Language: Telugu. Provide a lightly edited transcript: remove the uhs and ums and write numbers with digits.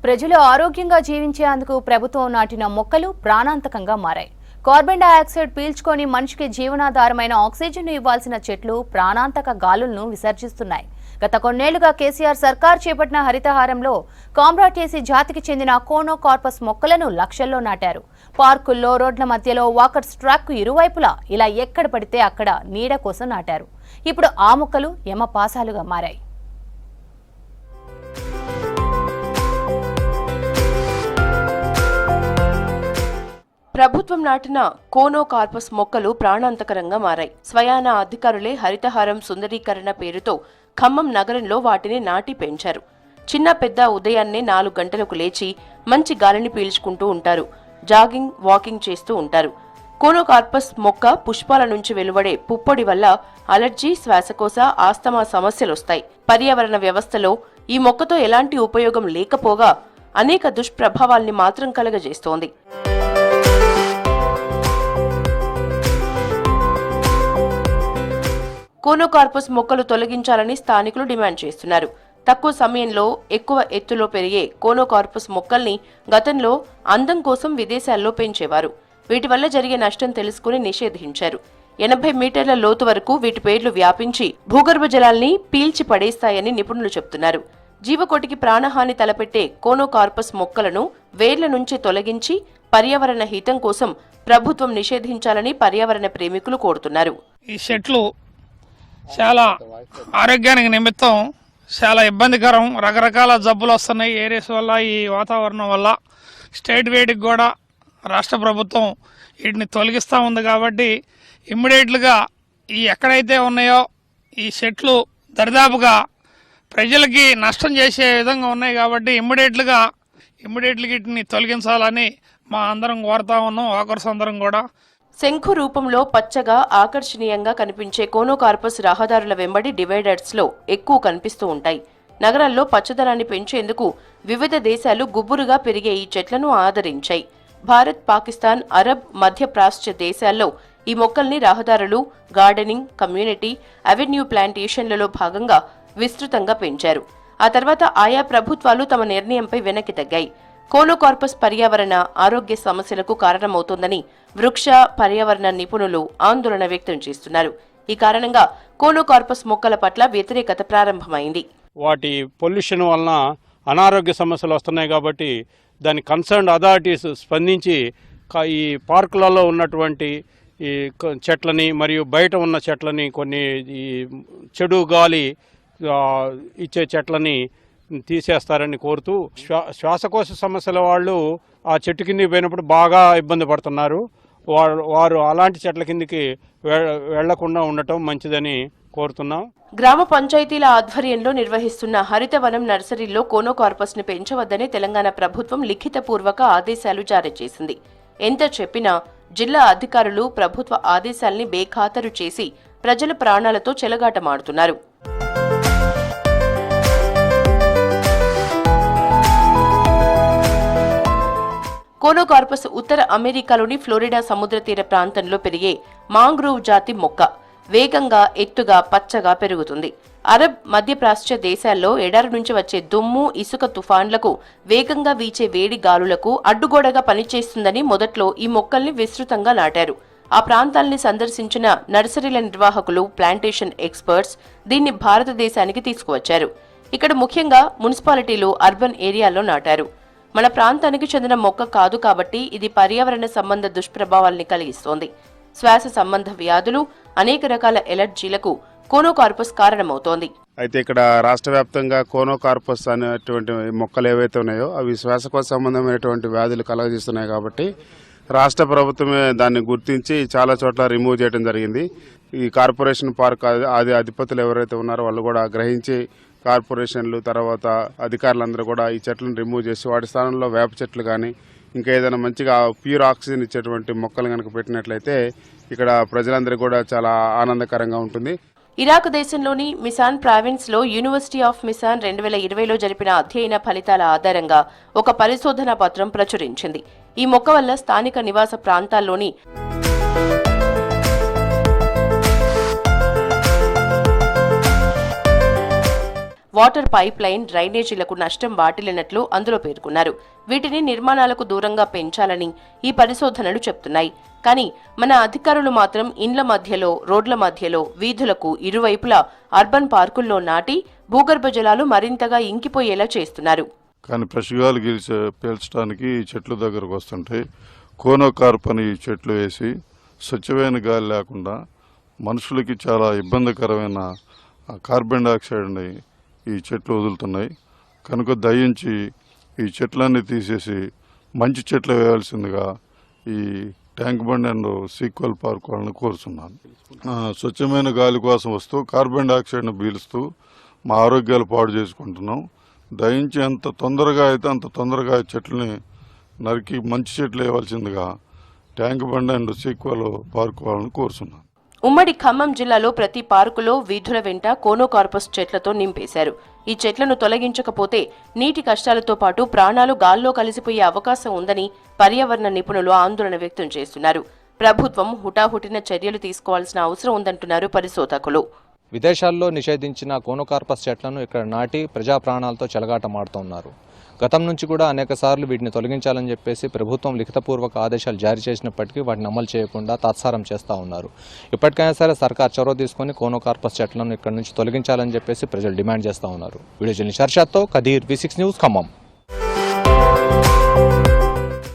ప్రజలు ఆరోగ్యంగా జీవించేందుకు ప్రభుత్వం నాటిన మొక్కలు ప్రాణాంతకంగా మారాయి. కార్బన్ డయాక్సైడ్ పీల్చుకొని మనిషికి జీవనాధారమైన ఆక్సిజన్ ఇవ్వాల్సిన చెట్లు ప్రాణాంతక గాలులను విసర్జిస్తున్నాయి. గత కొన్నేళ్లుగా కేసీఆర్ సర్కార్ చేపట్టిన హరితహారంలో కామ్రాటేసి జాతికి చెందిన కోనోకార్పస్ మొక్కలను లక్షల్లో నాటారు. పార్కుల్లో, రోడ్ల మధ్యలో, వాకర్స్ ట్రాక్కు ఇరువైపులా ఇలా ఎక్కడ పడితే అక్కడ నీడ కోసం నాటారు. ఇప్పుడు ఆ మొక్కలు యమపాసాలుగా మారాయి. ప్రభుత్వం నాటిన కోనోకార్పస్ మొక్కలు ప్రాణాంతకరంగా మారాయి. స్వయాన అధికారులే హరితహారం సుందరీకరణ పేరుతో ఖమ్మం నగరంలో వాటిని నాటి పెంచారు. చిన్న పెద్ద ఉదయాన్నే 4 గంటలకు లేచి మంచి గాలిని పీల్చుకుంటూ ఉంటారు. జాగింగ్, వాకింగ్ చేస్తూ ఉంటారు. కోనోకార్పస్ మొక్క పుష్పాల నుంచి వెలువడే పుప్పొడి వల్ల అలర్జీ, శ్వాసకోశ, ఆస్తమా సమస్యలొస్తాయి. పర్యావరణ వ్యవస్థలో ఈ మొక్కతో ఎలాంటి ఉపయోగం లేకపోగా అనేక దుష్ప్రభావాల్ని మాత్రం కలగజేస్తోంది. కోనోకార్పస్ మొక్కలు తొలగించాలని స్థానికులు డిమాండ్ చేస్తున్నారు. తక్కువ సమయంలో ఎక్కువ ఎత్తులో పెరిగే కోనోకార్పస్ మొక్కల్ని గతంలో అందం కోసం విదేశాల్లో పెంచేవారు. వీటి వల్ల జరిగే నష్టం తెలుసుకుని నిషేధించారు. 80 మీటర్ల లోతు వరకు వీటి పేర్లు వ్యాపించి భూగర్భ జలాల్ని పీల్చి పడేస్తాయని నిపుణులు చెబుతున్నారు. జీవకోటికి ప్రాణహాని తలపెట్టే కోనోకార్పస్ మొక్కలను వేర్ల నుంచి తొలగించి పర్యావరణ హితం కోసం ప్రభుత్వం నిషేధించాలని పర్యావరణ ప్రేమికులు కోరుతున్నారు. ఈ చెట్లు చాలా ఆరోగ్యానికి నిమిత్తం చాలా ఇబ్బందికరం. రకరకాల జబ్బులు వస్తున్నాయి ఏరియస్ వల్ల, ఈ వాతావరణం వల్ల. స్టేట్ వేడికి కూడా రాష్ట్ర ప్రభుత్వం వీటిని తొలగిస్తూ ఉంది. కాబట్టి ఇమ్మీడియట్లుగా ఈ ఎక్కడైతే ఉన్నాయో ఈ చెట్లు దరిదాపుగా ప్రజలకి నష్టం చేసే విధంగా ఉన్నాయి. కాబట్టి ఇమ్మీడియట్లుగా వీటిని తొలగించాలని మా అందరం కోరుతా ఉన్నాం, వాకర్స్ అందరం కూడా. శంఖు రూపంలో పచ్చగా ఆకర్షణీయంగా కనిపించే కోనోకార్పస్ రహదారుల వెంబడి డివైడర్స్ లో ఎక్కువ కనిపిస్తూ ఉంటాయి. నగరాల్లో పచ్చదనాన్ని పెంచేందుకు వివిధ దేశాలు గుబురుగా పెరిగే ఈ చెట్లను ఆదరించాయి. భారత్, పాకిస్తాన్, అరబ్, మధ్యప్రాచ్య దేశాల్లో ఈ మొక్కల్ని రహదారులు, గార్డెనింగ్, కమ్యూనిటీ, అవెన్యూ ప్లాంటేషన్లలో భాగంగా విస్తృతంగా పెంచారు. ఆ తర్వాత ఆయా ప్రభుత్వాలు తమ నిర్ణయంపై వెనక్కి తగ్గాయి. కోనోకార్పస్ పర్యావరణ, ఆరోగ్య సమస్యలకు కారణమవుతోందని వృక్ష పర్యావరణ నిపుణులు ఆందోళన వ్యక్తం చేస్తున్నారు. ఈ కారణంగా కోనోకార్పస్ మొక్కల పట్ల వ్యతిరేకత ప్రారంభమైంది. వాటి పొల్యూషన్ వలన అనారోగ్య సమస్యలు వస్తున్నాయి. కాబట్టి దాని కన్సర్న్డ్ అథారిటీస్ స్పందించి ఈ పార్కులలో ఉన్నటువంటి ఈ చెట్లని మరియు బయట ఉన్న చెట్లని, కొన్ని ఈ చెడు గాలి ఇచ్చే చెట్లని తీసేస్తారని కోరుతూ, శ్వాసకోశ సమస్యల వాళ్ళు ఆ చెట్టు కిందకి పోయినప్పుడు బాగా ఇబ్బంది పడుతున్నారు. వారు అలాంటి చెట్ల కిందికి వెళ్లకుండా ఉండటం మంచిదని కోరుతున్నాం. గ్రామ పంచాయతీల ఆధ్వర్యంలో నిర్వహిస్తున్న హరితవనం నర్సరీల్లో కోనోకార్పస్ ని పెంచవద్దని తెలంగాణ ప్రభుత్వం లిఖితపూర్వక ఆదేశాలు జారీ చేసింది. ఎంత చెప్పినా జిల్లా అధికారులు ప్రభుత్వ ఆదేశాల్ని బేఖాతరు చేసి ప్రజల ప్రాణాలతో చెలగాటమాడుతున్నారు. కోనోకార్పస్ ఉత్తర అమెరికాలోని ఫ్లోరిడా సముద్ర తీర ప్రాంతంలో పెరిగే మాంగ్రోవ్ జాతి మొక్క. వేగంగా, ఎత్తుగా, పచ్చగా పెరుగుతుంది. అరబ్, మధ్యప్రాచ్య దేశాల్లో ఎడారి నుంచి వచ్చే దుమ్ము, ఇసుక తుఫాన్లకు, వేగంగా వీచే వేడి గాలులకు అడ్డుగోడగా పనిచేస్తుందని మొదట్లో ఈ మొక్కల్ని విస్తృతంగా నాటారు. ఆ ప్రాంతాల్ని సందర్శించిన నర్సరీల నిర్వాహకులు, ప్లాంటేషన్ ఎక్స్పర్ట్స్ దీన్ని భారతదేశానికి తీసుకువచ్చారు. ఇక్కడ ముఖ్యంగా మున్సిపాలిటీలు, అర్బన్ ఏరియాల్లో నాటారు. మన ప్రాంతానికి చెందిన మొక్క కాదు కాబట్టి ఇది పర్యావరణ సంబంధ దుష్ప్రభావాల్ని కలిగిస్తోంది. శ్వాస సంబంధ వ్యాధులు, అనేక రకాల ఎలర్జీలకు కోనోకార్పస్ కారణమవుతోంది. అయితే ఇక్కడ రాష్ట్ర వ్యాప్తంగా కోనోకార్పస్ అనేటువంటి మొక్కలు ఏవైతే ఉన్నాయో అవి శ్వాసకోశ సంబంధమైనటువంటి వ్యాధులు కలగజేస్తున్నాయి. కాబట్టి రాష్ట్ర ప్రభుత్వమే దాన్ని గుర్తించి చాలా చోట్ల రిమూవ్ చేయడం జరిగింది. ఈ కార్పొరేషన్ పార్క్ అధిపతులు ఎవరైతే ఉన్నారో వాళ్ళు కూడా గ్రహించి కార్పొరేషన్లు, తర్వాత అధికారులందరూ కూడా ఈ చెట్లను రిమూవ్ చేసి వాటి స్థానంలో వేప చెట్లు కానీ ఇంకా ఏదైనా మంచిగా ప్యూర్ ఆక్సిజన్ ఇచ్చేటువంటి మొక్కలు కనుక పెట్టినట్లయితే ఇక్కడ ప్రజలందరూ కూడా చాలా ఆనందకరంగా ఉంటుంది. ఇరాక్ దేశంలోని మిసాన్ ప్రావిన్స్ లో యూనివర్సిటీ ఆఫ్ మిసాన్ 2020లో జరిపిన అధ్యయన ఫలితాల ఆధారంగా ఒక పరిశోధనా పత్రం ప్రచురించింది. ఈ మొక్క వల్ల స్థానిక నివాస ప్రాంతాల్లోని వాటర్ పైప్ లైన్, డ్రైనేజీలకు నష్టం వాటిల్లినట్లు అందులో పేర్కొన్నారు. వీటిని నిర్మాణాలకు దూరంగా పెంచాలని ఈ పరిశోధనలు చెప్తున్నాయి. కానీ మన అధికారులు మాత్రం ఇండ్ల మధ్యలో, రోడ్ల మధ్యలో, వీధులకు ఇరువైపులా అర్బన్ పార్కుల్లో నాటి భూగర్భ జలాలు మరింతగా ఇంకిపోయేలా చేస్తున్నారు. కానీ ప్రసిగాలు పీల్చడానికి ఈ చెట్లు దగ్గరకు వస్తుంటాయి. కోనోకార్ప్ అని ఈ చెట్లు వేసి స్వచ్ఛమైన గాలి లేకుండా మనుషులకి చాలా ఇబ్బందికరమైన కార్బన్ డైఆక్సైడ్ని ఈ చెట్లు వదులుతున్నాయి. కనుక దయించి ఈ చెట్లన్నీ తీసేసి మంచి చెట్లు వేయాల్సిందిగా ఈ ట్యాంక్ బండ్ అండ్ సీక్వెల్ పార్క్ వాళ్ళని కోరుతున్నాను. స్వచ్ఛమైన గాలి కోసం వస్తూ కార్బన్ డైఆక్సైడ్ను పీలుస్తూ మా ఆరోగ్యాలు పాడు చేసుకుంటున్నాం. దయించి ఎంత తొందరగా అయితే అంత తొందరగా చెట్లని నరికి మంచి చెట్లు వేయవలసిందిగా ట్యాంక్ బండ్ అండ్ సీక్వెల్ పార్క్ వాళ్ళని కోరుతున్నాను. ఉమ్మడి ఖమ్మం జిల్లాలో ప్రతి పార్కులో, వీధుల వెంట కోనోకార్పస్ చెట్లతో నింపేశారు. ఈ చెట్లను తొలగించకపోతే నీటి కష్టాలతో పాటు ప్రాణాలు గాల్లో కలిసిపోయే అవకాశం ఉందని పర్యావరణ నిపుణులు ఆందోళన వ్యక్తం చేస్తున్నారు. ప్రభుత్వం హుటాహుటిన చర్యలు తీసుకోవాల్సిన అవసరం ఉందంటున్నారు పరిశోధకులు. విదేశాల్లో నిషేధించిన కోనోకార్పస్ చెట్లను ఇక్కడ నాటి ప్రజా ప్రాణాలతో చెలగాటమాడుతున్నారు. గతం నుంచి కూడా అనేక సార్లు వీటిని తొలగించాలని చెప్పేసి ప్రభుత్వం లిఖితపూర్వక ఆదేశాలు జారీ చేసినప్పటికీ వాటిని అమలు చేయకుండా తాత్సారం చేస్తూ ఉన్నారు. ఇప్పటికైనా సరే సర్కార్ చొరవ తీసుకొని కోనోకార్పస్ చెట్లను ఇక్కడ నుంచి తొలగించాలని చెప్పేసి ప్రజలు డిమాండ్ చేస్తూ ఉన్నారు. వీడియో జర్నలిస్ట్ హర్షద్తో కదీర్, V6 న్యూస్, ఖమ్మం.